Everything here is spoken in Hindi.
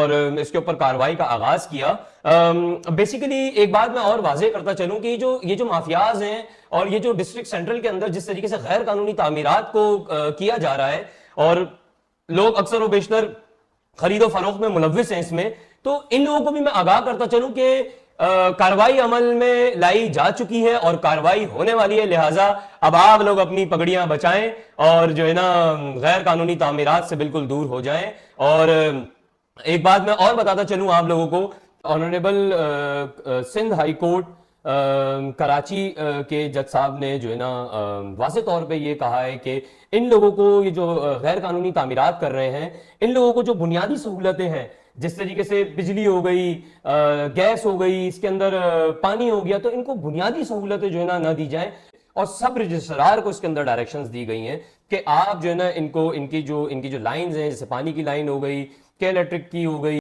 और इसके ऊपर कार्रवाई का आगाज किया। बेसिकली एक बात मैं और वाजे करता चलूं कि ये जो माफियाज हैं और ये जो डिस्ट्रिक्ट सेंट्रल के अंदर जिस तरीके से गैर कानूनी तामीरात को किया जा रहा है, और लोग अक्सर व बेशतर खरीदो फरोख्त में मुलव्विस हैं इसमें, तो इन लोगों को भी मैं आगाह करता चलूं कि कार्रवाई अमल में लाई जा चुकी है और कार्रवाई होने वाली है। लिहाजा अब आप लोग अपनी पगड़ियां बचाएं और जो है ना गैर कानूनी तामीरात से बिल्कुल दूर हो जाएं। और एक बात मैं और बताता चलूं आप लोगों को, honourable Sindh high court Karachi के जज साहब ने जो है ना वाज़ेह तौर पे ये कहा है कि इन लोगों को, ये जो गैर कानूनी तामीरात कर रहे हैं, इन लोगों को जो बुनियादी सहूलतें हैं, जिस तरीके से बिजली हो गई, गैस हो गई, इसके अंदर पानी हो गया, तो इनको बुनियादी सहूलतें जो है ना दी जाए। और सब रजिस्ट्रार को इसके अंदर डायरेक्शंस दी गई हैं कि आप जो है ना इनकी जो लाइंस हैं, जैसे पानी की लाइन हो गई, के इलेक्ट्रिक की हो गई,